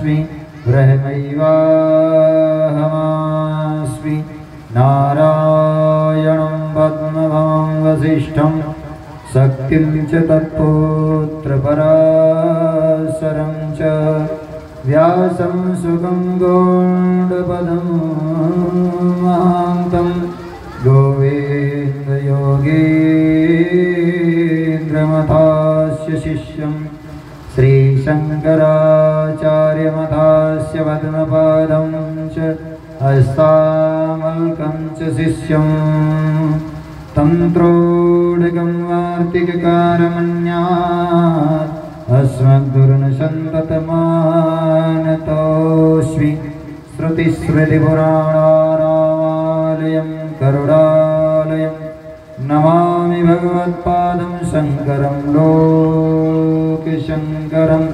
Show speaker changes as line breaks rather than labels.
ब्रह्मैवाहमास्मि ब्रह्मैवाहमास्मि नारायणं पद्मभवं वसिष्ठं शक्तिं च तत्पुत्रपराशरं च व्यासं सुगं गौडपदं महान्तं गोविन्दयोगीन्द्रमथास्य शिष्यं श्रीशङ्कराचार्यमथास्य पद्मपादं च हस्तामल्कं च शिष्यं तन्त्रोडगं वार्तिककारमन्यात् अस्मद्गुरुनसन्ततमानतोऽस्मि श्रुतिस्मृतिपुराणानामालयं करुणालयं नमामि भगवत्पादं शङ्करं लोकशङ्करम्।